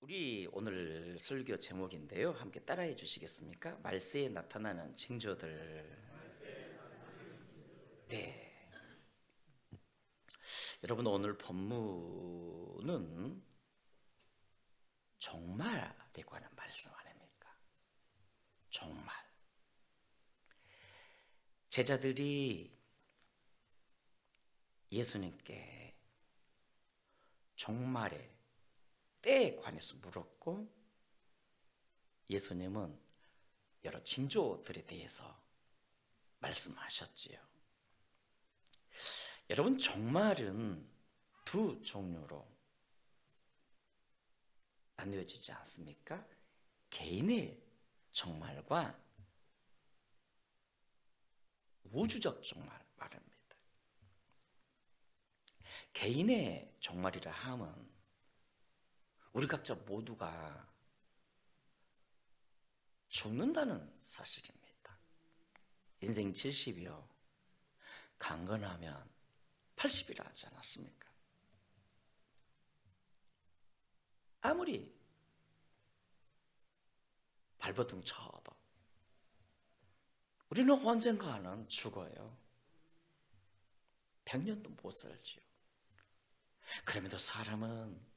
우리 오늘 설교 제목인데요. 함께 따라해 주시겠습니까? 말세에 나타나는 징조들. 네. 여러분, 오늘 본문은 종말에 관한 말씀 아닙니까? 종말. 제자들이 예수님께 종말의 때에 관해서 물었고, 예수님은 여러 징조들에 대해서 말씀하셨지요. 여러분, 종말은 두 종류로 나누어지지 않습니까? 개인의 종말과 우주적 종말 말입니다. 개인의 종말이라 함은 우리 각자 모두가 죽는다는 사실입니다. 인생 70이요. 강건하면 80이라 하지 않았습니까? 아무리 발버둥 쳐도 우리는 언젠가는 죽어요. 100년도 못 살지요. 그럼에도 사람은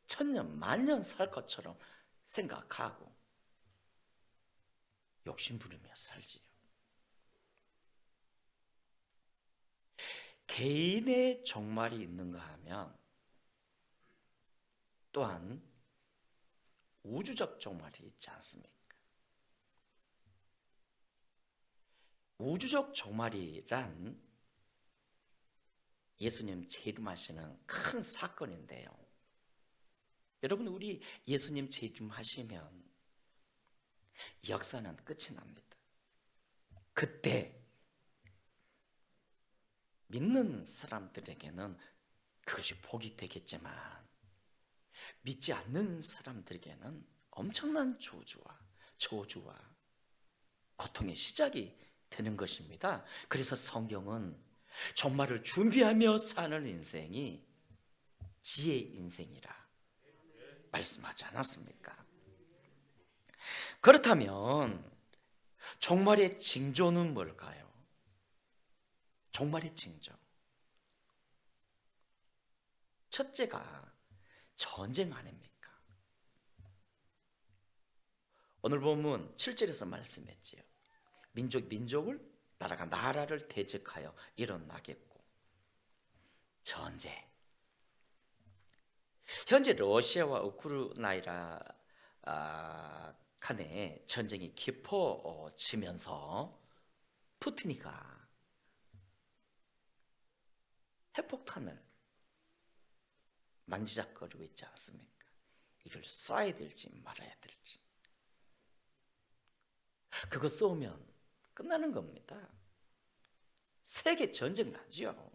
1000년, 만년 살 것처럼 생각하고 욕심부리며 살지요. 개인의 종말이 있는가 하면 또한 우주적 종말이 있지 않습니까? 우주적 종말이란 예수님 재림하시는 큰 사건인데요. 여러분, 우리 예수님 재림하시면 역사는 끝이 납니다. 그때 믿는 사람들에게는 그것이 복이 되겠지만 믿지 않는 사람들에게는 엄청난 저주와 고통의 시작이 되는 것입니다. 그래서 성경은 종말을 준비하며 사는 인생이 지혜의 인생이라 말씀하지 않았습니까? 그렇다면 종말의 징조는 뭘까요? 종말의 징조. 첫째가 전쟁 아닙니까? 오늘 본문 7절에서 말씀했지요. 민족을, 나라가 나라를 대적하여 일어나겠고, 전쟁. 현재 러시아와 우크라이나 간의 전쟁이 깊어지면서 푸틴이가 핵폭탄을 만지작거리고 있지 않습니까? 이걸 쏴야 될지 말아야 될지. 그거 쏘면 끝나는 겁니다. 세계 전쟁 나죠.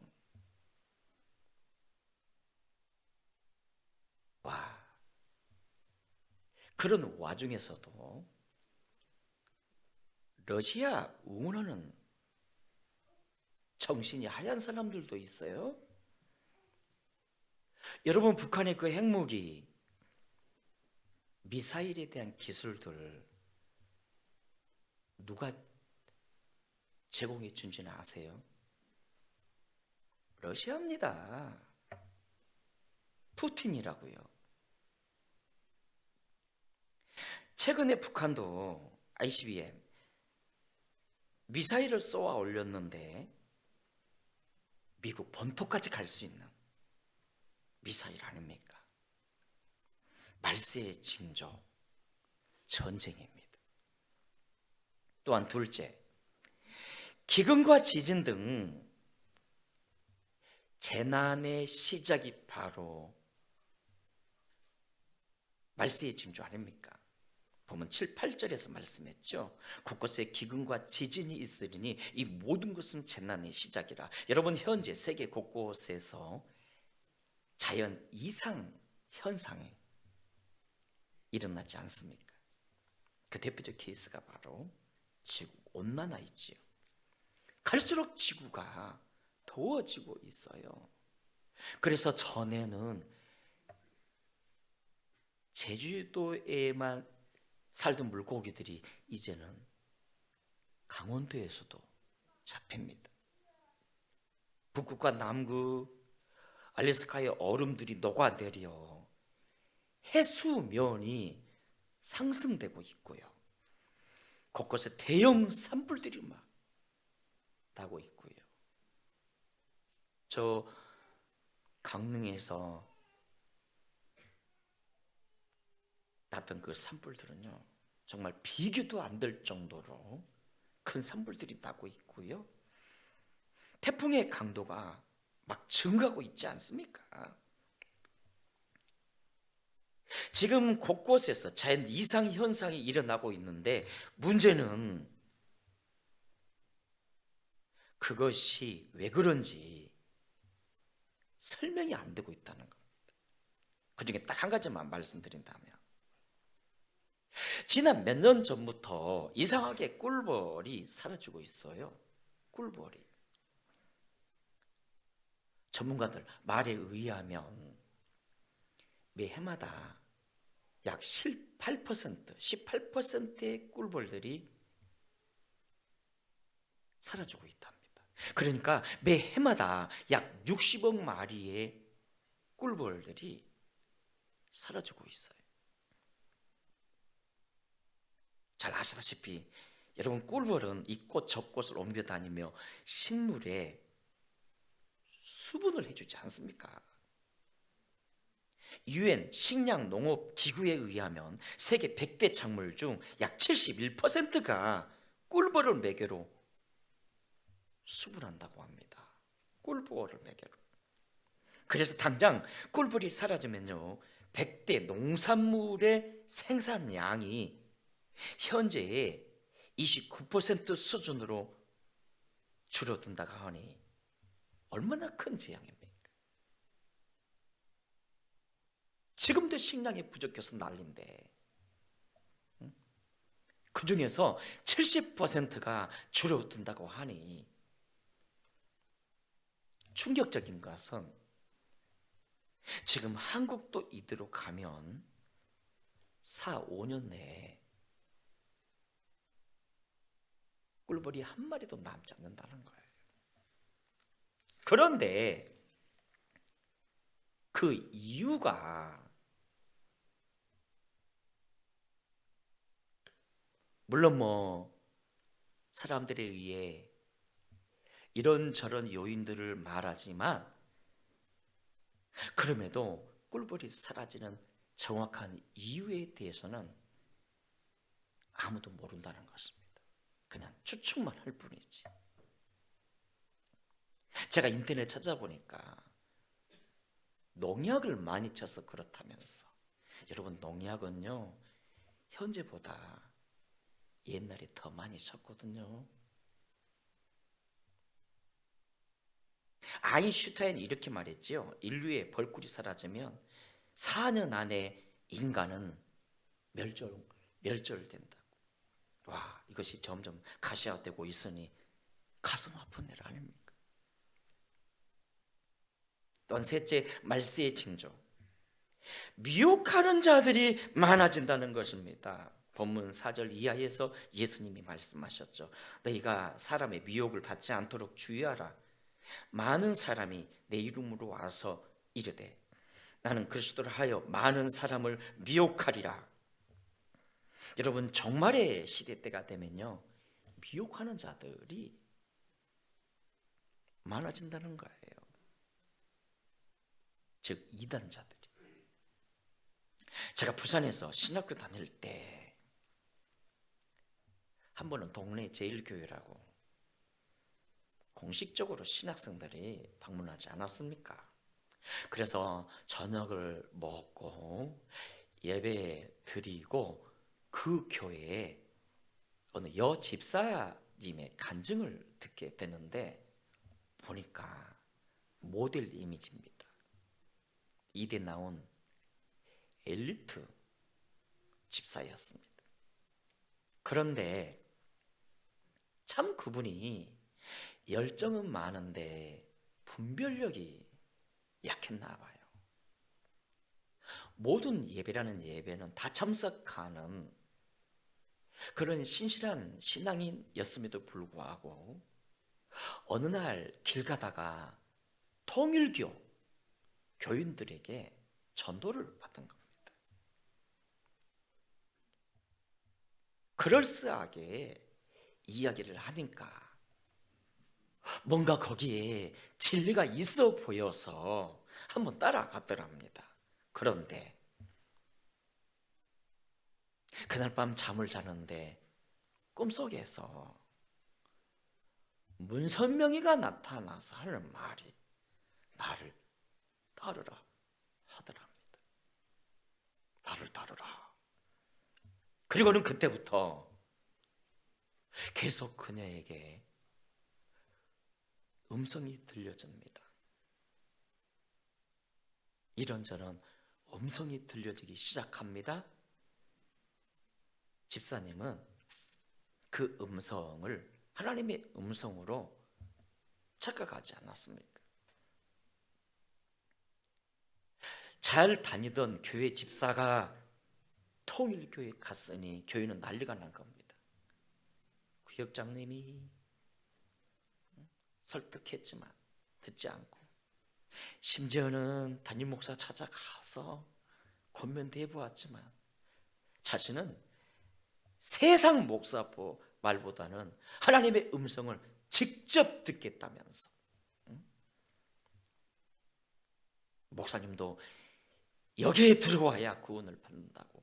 와, 그런 와중에서도 러시아 응원하는 정신이 하얀 사람들도 있어요. 여러분, 북한의 그 핵무기, 미사일에 대한 기술들 누가 제공해 준지는 아세요? 러시아입니다. 푸틴이라고요. 최근에 북한도 ICBM 미사일을 쏘아 올렸는데 미국 본토까지 갈 수 있는 미사일 아닙니까? 말세의 징조, 전쟁입니다. 또한 둘째, 기근과 지진 등 재난의 시작이 바로 말세의 징조 아닙니까? 보면 7, 8절에서 말씀했죠. 곳곳에 기근과 지진이 있으리니 이 모든 것은 재난의 시작이라. 여러분, 현재 세계 곳곳에서 자연 이상 현상이 일어나지 않습니까? 그 대표적 케이스가 바로 지구 온난화이지요. 갈수록 지구가 더워지고 있어요. 그래서 전에는 제주도에만 살던 물고기들이 이제는 강원도에서도 잡힙니다. 북극과 남극, 알래스카의 얼음들이 녹아내려 해수면이 상승되고 있고요. 곳곳에 대형 산불들이 막 나고 있고요. 저 강릉에서 났던 그 산불들은요, 정말 비교도 안 될 정도로 큰 산불들이 나고 있고요. 태풍의 강도가 막 증가하고 있지 않습니까? 지금 곳곳에서 자연 이상 현상이 일어나고 있는데, 문제는 그것이 왜 그런지 설명이 안 되고 있다는 겁니다. 그 중에 딱 한 가지만 말씀드린다면, 지난 몇 년 전부터 이상하게 꿀벌이 사라지고 있어요. 꿀벌이. 전문가들 말에 의하면 매해마다 약 18%의 꿀벌들이 사라지고 있답니다. 그러니까 매해마다 약 60억 마리의 꿀벌들이 사라지고 있어요. 잘 아시다시피 여러분, 꿀벌은 이 꽃 저 꽃을 옮겨 다니며 식물에 수분을 해주지 않습니까? UN 식량농업기구에 의하면 세계 100대 작물 중 약 71%가 꿀벌을 매개로 수분한다고 합니다. 꿀벌을 매개로. 그래서 당장 꿀벌이 사라지면요, 100대 농산물의 생산량이 현재의 29% 수준으로 줄어든다고 하니 얼마나 큰 재앙입니까? 지금도 식량이 부족해서 난리인데, 그 중에서 70%가 줄어든다고 하니 충격적인 것은, 지금 한국도 이대로 가면 4, 5년 내에 꿀벌이 한 마리도 남지 않는다는 거예요. 그런데 그 이유가, 물론 사람들에 의해 이런저런 요인들을 말하지만, 그럼에도 꿀벌이 사라지는 정확한 이유에 대해서는 아무도 모른다는 것입니다. 그냥 추측만 할 뿐이지. 제가 인터넷 찾아보니까 농약을 많이 쳐서 그렇다면서. 여러분, 농약은요, 현재보다 옛날에 더 많이 쳤거든요. 아인슈타인이 이렇게 말했지요. 인류의 벌꿀이 사라지면 4년 안에 인간은 멸절된다고. 와, 이것이 점점 가시화되고 있으니 가슴 아픈 일 아닙니까? 또 셋째, 말세의 징조. 미혹하는 자들이 많아진다는 것입니다. 본문 4절 이하에서 예수님이 말씀하셨죠. 너희가 사람의 미혹을 받지 않도록 주의하라. 많은 사람이 내 이름으로 와서 이르되 나는 그리스도를 하여 많은 사람을 미혹하리라. 여러분, 종말의 시대 때가 되면요, 미혹하는 자들이 많아진다는 거예요. 즉, 이단자들이. 제가 부산에서 신학교 다닐 때 한 번은 동네 제일교회라고 공식적으로 신학생들이 방문하지 않았습니까? 그래서 저녁을 먹고 예배 드리고 그 교회에 어느 여 집사님의 간증을 듣게 되는데, 보니까 모델 이미지입니다. 이대 나온 엘리트 집사였습니다. 그런데 참 그분이 열정은 많은데 분별력이 약했나 봐요. 모든 예배라는 예배는 다 참석하는 그런 신실한 신앙인이었음에도 불구하고 어느 날 길 가다가 통일교 교인들에게 전도를 받은 겁니다. 그럴싸하게 이야기를 하니까 뭔가 거기에 진리가 있어 보여서 한번 따라갔더랍니다. 그런데 그날 밤 잠을 자는데 꿈속에서 문선명이가 나타나서 하는 말이 나를 따르라 하더랍니다. 나를 따르라. 그리고는 그때부터 계속 그녀에게 음성이 들려집니다. 이런저런 음성이 들려지기 시작합니다. 집사님은 그 음성을 하나님의 음성으로 착각하지 않았습니까? 잘 다니던 교회 집사가 통일교회 갔으니 교회는 난리가 난 겁니다. 구역장님이 설득했지만 듣지 않고, 심지어는 담임 목사 찾아가서 권면대 보았지만 자신은 세상 목사 말보다는 하나님의 음성을 직접 듣겠다면서, 목사님도 여기에 들어와야 구원을 받는다고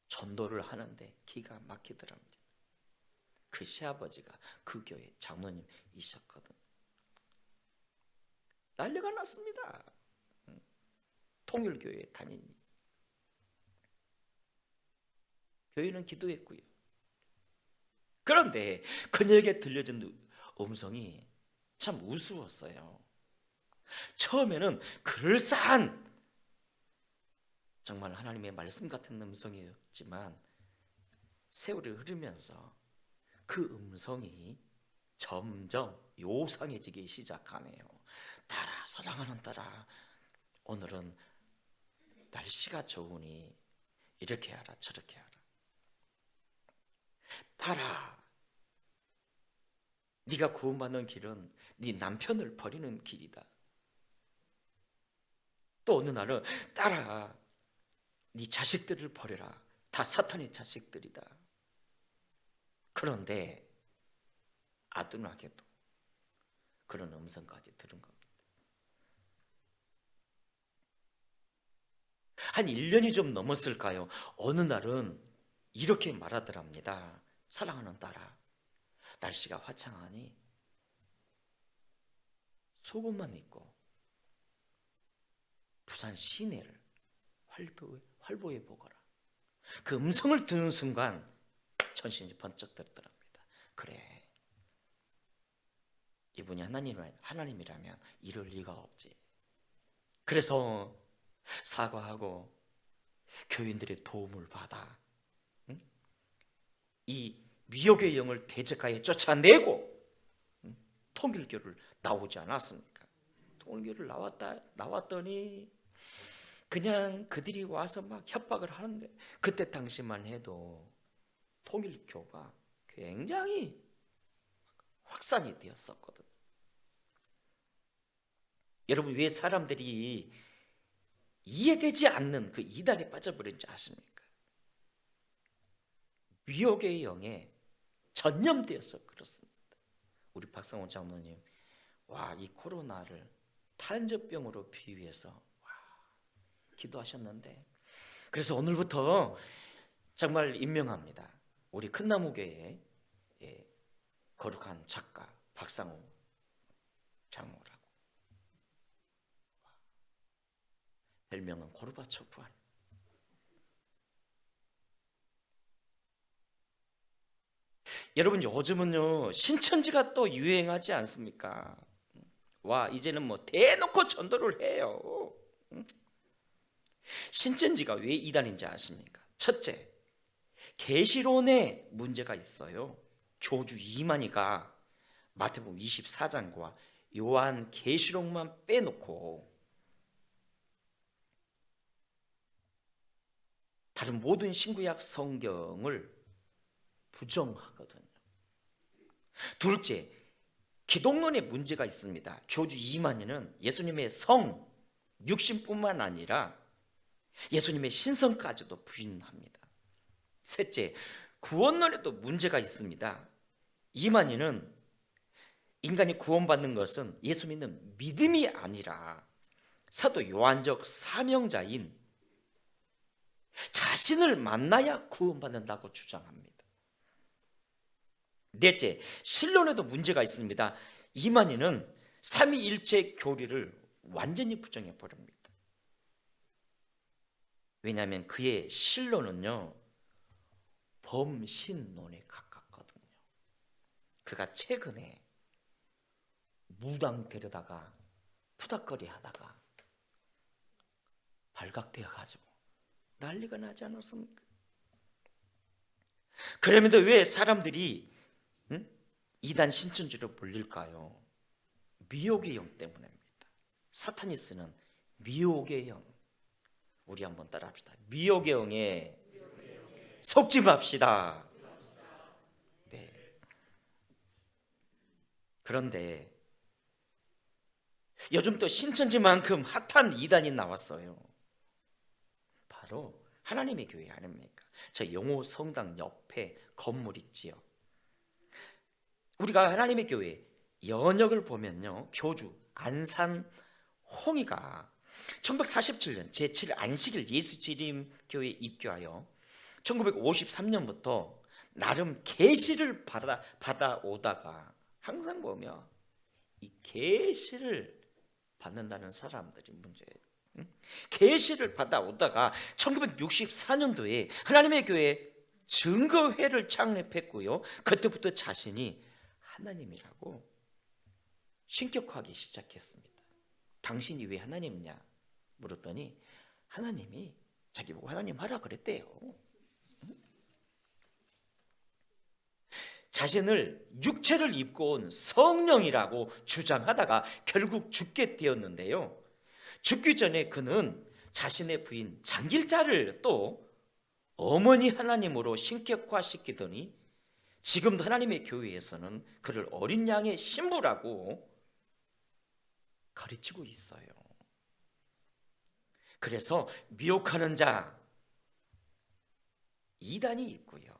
전도를 하는데 기가 막히더랍니다. 그 시아버지가 그 교회 장로님이셨거든. 난리가 났습니다. 통일교회 다니니. 교회는 기도했고요. 그런데 그녀에게 들려진 음성이 참 우스웠어요. 처음에는 그럴싸한 정말 하나님의 말씀 같은 음성이었지만 세월이 흐르면서 그 음성이 점점 요상해지기 시작하네요. 딸아, 사랑하는 딸아, 오늘은 날씨가 좋으니 이렇게 하라 저렇게 하라. 딸아, 네가 구원받는 길은 네 남편을 버리는 길이다. 또 어느 날은 딸아, 네 자식들을 버려라. 다 사탄의 자식들이다. 그런데 아둔하게도 그런 음성까지 들은 겁니다. 한 1년이 좀 넘었을까요? 어느 날은 이렇게 말하더랍니다. 사랑하는 딸아, 날씨가 화창하니 속옷만 입고 부산 시내를 활보해 보거라. 그 음성을 듣는 순간 전신이 번쩍 들더랍니다. 그래, 이분이 하나님이라면 이럴 리가 없지. 그래서 사과하고 교인들의 도움을 받아 이 미혹의 영을 대적하여 쫓아내고 통일교를 나오지 않았습니까? 통일교를 나왔더니 그냥 그들이 와서 막 협박을 하는데, 그때 당시만 해도 통일교가 굉장히 확산이 되었었거든. 여러분, 왜 사람들이 이해되지 않는 그 이단에 빠져버린지 아십니까? 미혹의 영에 전염되어서 그렇습니다. 우리 박상호 장로님, 이 코로나를 탄저병으로 비유해서 기도하셨는데, 그래서 오늘부터 정말 임명합니다. 우리 큰나무교회 거룩한 작가 박상호 장로라고. 별명은 고르바초프한. 여러분, 요즘은요 신천지가 또 유행하지 않습니까? 이제는 뭐 대놓고 전도를 해요. 신천지가 왜 이단인지 아십니까? 첫째, 계시론에 문제가 있어요. 교주 이만희가 마태복음 24장과 요한 계시록만 빼놓고 다른 모든 신구약 성경을 부정하거든요. 둘째, 기독론에 문제가 있습니다. 교주 이만희는 예수님의 성, 육신뿐만 아니라 예수님의 신성까지도 부인합니다. 셋째, 구원론에도 문제가 있습니다. 이만희는 인간이 구원받는 것은 예수 믿는 믿음이 아니라 사도 요한적 사명자인 자신을 만나야 구원받는다고 주장합니다. 넷째, 신론에도 문제가 있습니다. 이만희는 삼위일체 교리를 완전히 부정해 버립니다. 왜냐하면 그의 신론은요, 범신론에 가깝거든요. 그가 최근에 무당 데려다가 푸닥거리 하다가 발각되어 가지고 난리가 나지 않았습니까? 그럼에도 왜 사람들이 이단 신천지로 몰릴까요? 미혹의 영 때문입니다. 사탄이 쓰는 미혹의 영. 우리 한번 따라합시다. 미혹의 영에 속지 맙시다. 네. 그런데 요즘 또 신천지만큼 핫한 이단이 나왔어요. 바로 하나님의 교회 아닙니까? 저 영호 성당 옆에 건물 있지요. 우리가 하나님의 교회 연역을 보면요, 교주 안산 홍이가 1947년 제7 안식일 예수지림교회에 입교하여 1953년부터 나름 계시를 받아오다가 항상 보면 이 계시를 받는다는 사람들이 문제예요. 계시를 받아오다가 1964년도에 하나님의 교회 증거회를 창립했고요, 그때부터 자신이 하나님이라고 신격화하기 시작했습니다. 당신이 왜 하나님이냐 물었더니 하나님이 자기 보고 하나님 하라 그랬대요. 자신을 육체를 입고 온 성령이라고 주장하다가 결국 죽게 되었는데요, 죽기 전에 그는 자신의 부인 장길자를 또 어머니 하나님으로 신격화시키더니 지금도 하나님의 교회에서는 그를 어린 양의 신부라고 가르치고 있어요. 그래서 미혹하는 자 이단이 있고요.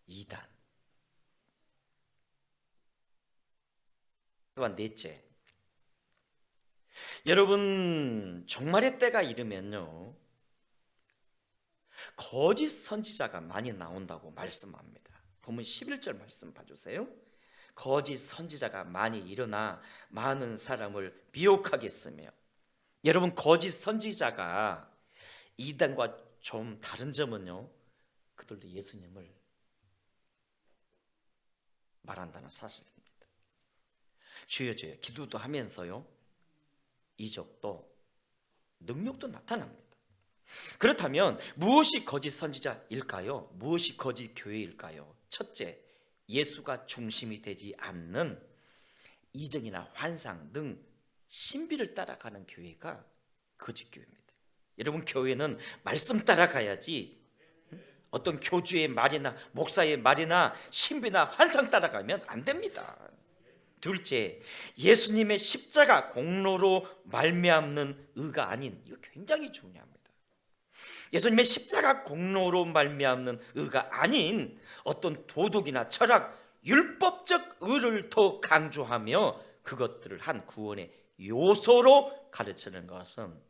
이단. 또한 넷째, 여러분 종말의 때가 이르면요, 거짓 선지자가 많이 나온다고 말씀합니다. 본문 11절 말씀 봐주세요. 거짓 선지자가 많이 일어나 많은 사람을 미혹하겠으며. 여러분, 거짓 선지자가 이단과 좀 다른 점은요, 그들도 예수님을 말한다는 사실입니다. 주여 주여 기도도 하면서요, 이적도 능력도 나타납니다. 그렇다면 무엇이 거짓 선지자일까요? 무엇이 거짓 교회일까요? 첫째, 예수가 중심이 되지 않는 이적이나 환상 등 신비를 따라가는 교회가 거짓 교회입니다. 여러분, 교회는 말씀 따라가야지 어떤 교주의 말이나 목사의 말이나 신비나 환상 따라가면 안 됩니다. 둘째, 예수님의 십자가 공로로 말미암는 의가 아닌, 이거 굉장히 중요합니다. 예수님의 십자가 공로로 말미암는 의가 아닌 어떤 도덕이나 철학, 율법적 의를 더 강조하며 그것들을 한 구원의 요소로 가르치는 것은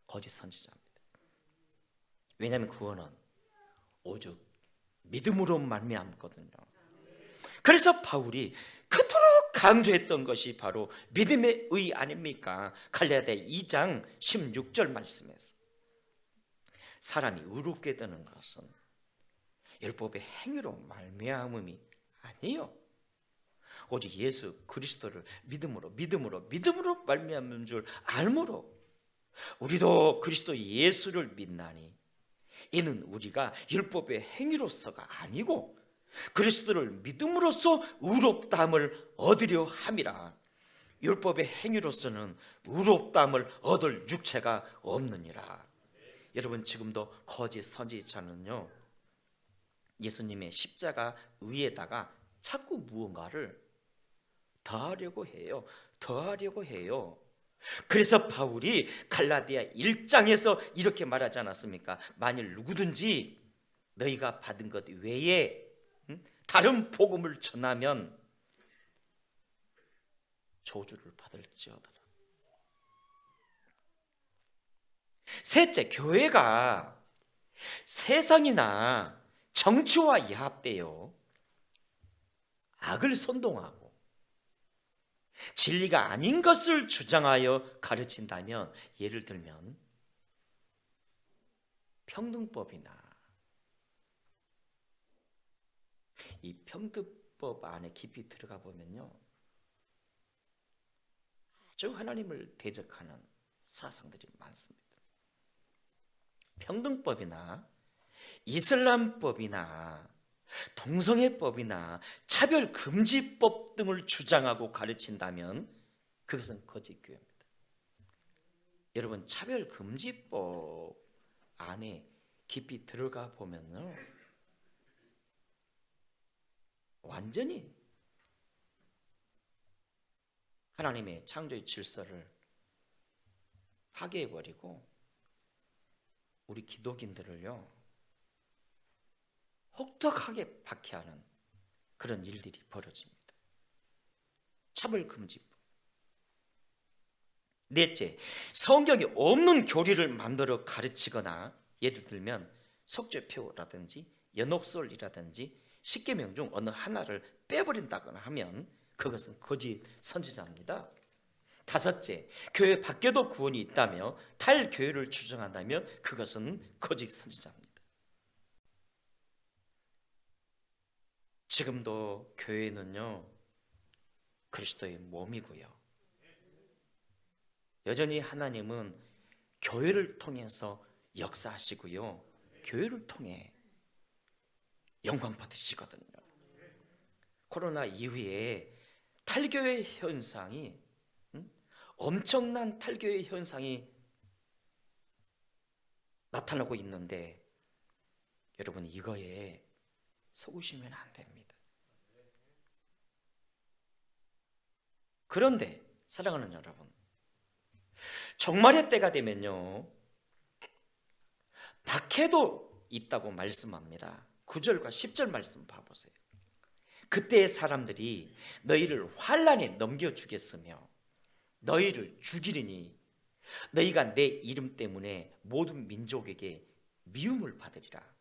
거짓 선지자입니다. 왜냐하면 구원은 오직 믿음으로 말미암거든요. 그래서 바울이 그토록 강조했던 것이 바로 믿음의 의 아닙니까? 갈라디아 2장 16절 말씀에서 사람이 의롭게 되는 것은 율법의 행위로 말미암음이 아니에요. 오직 예수 그리스도를 믿음으로 말미암는 줄 알므로 우리도 그리스도 예수를 믿나니 이는 우리가 율법의 행위로서가 아니고 그리스도를 믿음으로써 의롭다함을 얻으려 함이라. 율법의 행위로서는 의롭다함을 얻을 육체가 없느니라. 여러분, 지금도 거짓 선지자는요, 예수님의 십자가 위에다가 자꾸 무언가를 더하려고 해요. 더하려고 해요. 그래서 바울이 갈라디아 1장에서 이렇게 말하지 않았습니까? 만일 누구든지 너희가 받은 것 외에 다른 복음을 전하면 저주를 받을지어다. 셋째, 교회가 세상이나 정치와 야합되어 악을 선동하고 진리가 아닌 것을 주장하여 가르친다면, 예를 들면 평등법이나, 이 평등법 안에 깊이 들어가 보면요, 아주 하나님을 대적하는 사상들이 많습니다. 평등법이나 이슬람법이나 동성애법이나 차별금지법 등을 주장하고 가르친다면 그것은 거짓 교회입니다. 여러분, 차별금지법 안에 깊이 들어가 보면요, 완전히 하나님의 창조의 질서를 파괴해버리고 우리 기독인들을요 혹독하게 박해하는 그런 일들이 벌어집니다. 차별금지법. 넷째, 성경에 없는 교리를 만들어 가르치거나, 예를 들면 속죄표라든지 연옥설이라든지 십계명 중 어느 하나를 빼버린다거나 하면 그것은 거짓 선지자입니다. 다섯째, 교회 밖에도 구원이 있다며 탈교회를 주장한다면 그것은 거짓 선지자입니다. 지금도 교회는요 그리스도의 몸이고요, 여전히 하나님은 교회를 통해서 역사하시고요, 교회를 통해 영광 받으시거든요. 코로나 이후에 탈교회 현상이, 엄청난 탈교회 현상이 나타나고 있는데, 여러분, 이거에 속으시면 안 됩니다. 그런데 사랑하는 여러분, 종말의 때가 되면요 박해도 있다고 말씀합니다. 9절과 10절 말씀 봐보세요. 그때의 사람들이 너희를 환난에 넘겨주겠으며 너희를 죽이리니 너희가 내 이름 때문에 모든 민족에게 미움을 받으리라.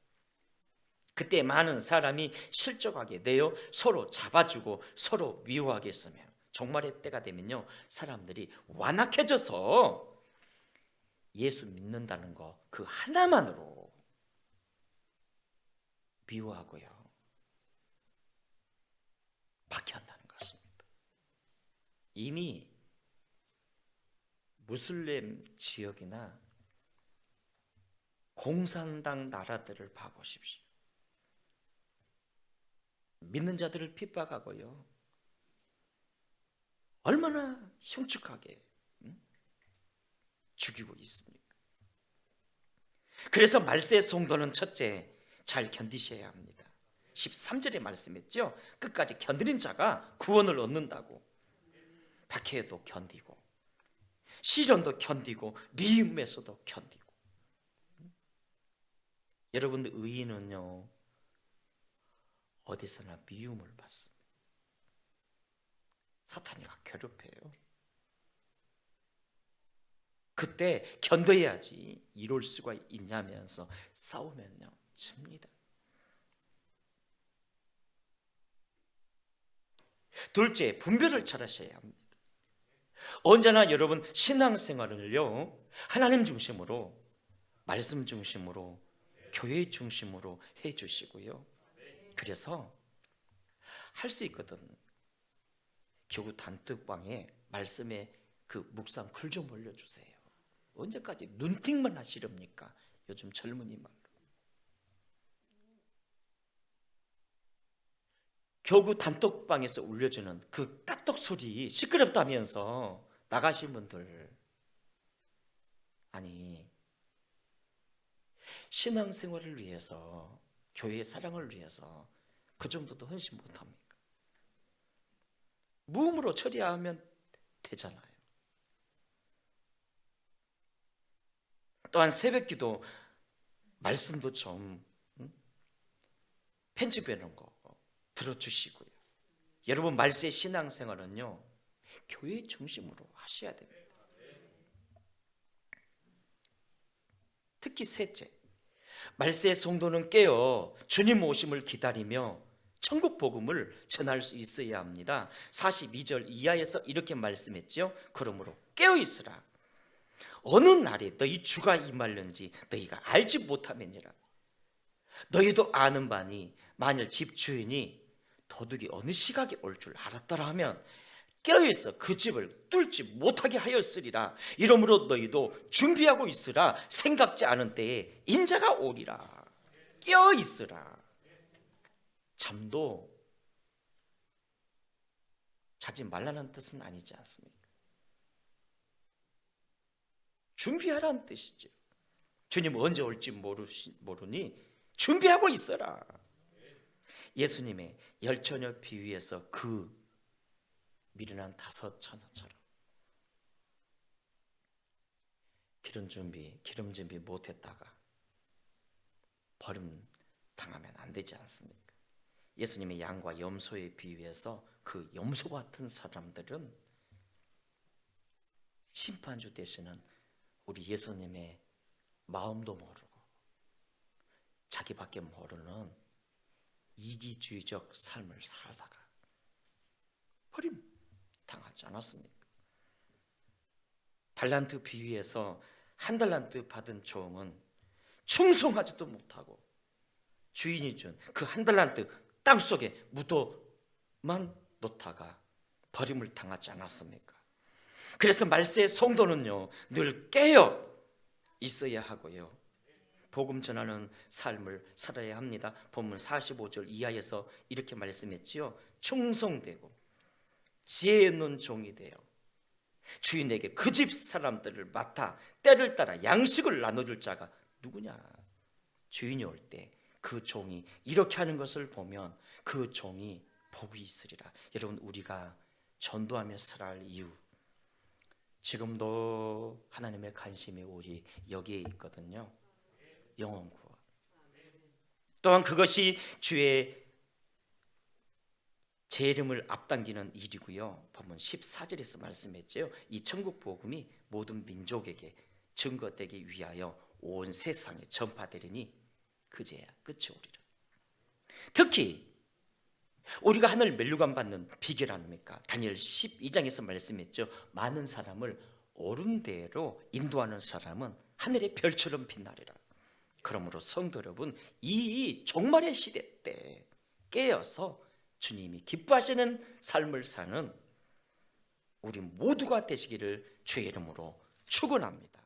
그때 많은 사람이 실족하게 되어 서로 잡아주고 서로 미워하겠으며, 종말의 때가 되면요 사람들이 완악해져서 예수 믿는다는 거 그 하나만으로 미워하고요 박해한다는 것입니다. 이미 무슬림 지역이나 공산당 나라들을 봐보십시오. 믿는 자들을 핍박하고요 얼마나 흉측하게 죽이고 있습니까? 그래서 말세의 성도는 첫째, 잘 견디셔야 합니다. 13절에 말씀했죠. 끝까지 견디는 자가 구원을 얻는다고. 박해도 견디고 시련도 견디고 미움에서도 견디고. 여러분, 의인은요 어디서나 미움을 받습니다. 사탄이가 괴롭혀요. 그때 견뎌야지 이룰 수가 있냐면서 싸우면요 집니다. 둘째, 분별을 잘하셔야 합니다. 언제나 여러분 신앙생활을요 하나님 중심으로, 말씀 중심으로, 교회 중심으로 해주시고요, 그래서 할 수 있거든. 교구 단톡방에 말씀에 그 묵상 글 좀 올려주세요. 언제까지 눈팅만 하시렵니까? 요즘 젊은이 말로. 교구 단톡방에서 울려주는 그 까똑 소리 시끄럽다면서 나가신 분들, 아니 신앙생활을 위해서, 교회의 사랑을 위해서 그 정도도 헌신 못합니까? 무음으로 처리하면 되잖아요. 또한 새벽기도 말씀도 좀 편집해 놓은 거 들어주시고요. 여러분, 말세의 신앙생활은요, 교회 중심으로 하셔야 됩니다. 특히 셋째, 말세의 성도는 깨어 주님 오심을 기다리며 천국 복음을 전할 수 있어야 합니다. 42절 이하에서 이렇게 말씀했죠. 그러므로 깨어 있으라. 어느 날에 너희 주가 임할는지 너희가 알지 못하면이라. 너희도 아는 바니 만일 집 주인이 도둑이 어느 시각에 올 줄 알았더라 하면 깨어있어 그 집을 뚫지 못하게 하였으리라. 이러므로 너희도 준비하고 있으라. 생각지 않은 때에 인자가 오리라. 깨어있으라. 잠도 자지 말라는 뜻은 아니지 않습니까? 준비하라는 뜻이죠. 주님 언제 올지 모르니 준비하고 있어라. 예수님의 열처녀 비유에서 그 미련한 5 처녀처럼 기름 준비 못했다가 버림 당하면 안 되지 않습니까? 예수님의 양과 염소의 비유에서 그 염소 같은 사람들은 심판주 되시는 우리 예수님의 마음도 모르고 자기밖에 모르는 이기주의적 삶을 살다가 버림 당하지 않았습니까? 달란트 비유에서 1 달란트 받은 종은 충성하지도 못하고 주인이 준 그 1 달란트 땅속에 묻어만 놓다가 버림을 당하지 않았습니까? 그래서 말세의 성도는요, 늘 깨어 있어야 하고요, 복음 전하는 삶을 살아야 합니다. 본문 45절 이하에서 이렇게 말씀했지요. 충성되고 지혜 있는 종이 되어 주인에게 그 집 사람들을 맡아 때를 따라 양식을 나눠줄 자가 누구냐? 주인이 올 때 그 종이 이렇게 하는 것을 보면 그 종이 복이 있으리라. 여러분, 우리가 전도하며 살아갈 이유, 지금도 하나님의 관심이 우리 여기에 있거든요. 영혼 구원. 또한 그것이 주의 제 이름을 앞당기는 일이고요. 본문 14절에서 말씀했죠. 이 천국 복음이 모든 민족에게 증거되기 위하여 온 세상에 전파되리니 그제야 끝이 오리라. 특히 우리가 하늘 멸류관 받는 비결 아닙니까? 다니엘 12장에서 말씀했죠. 많은 사람을 옳은 대로 인도하는 사람은 하늘의 별처럼 빛나리라. 그러므로 성도 여러분, 이 종말의 시대 때 깨어서 주님이 기뻐하시는 삶을 사는 우리 모두가 되시기를 주의 이름으로 축원합니다.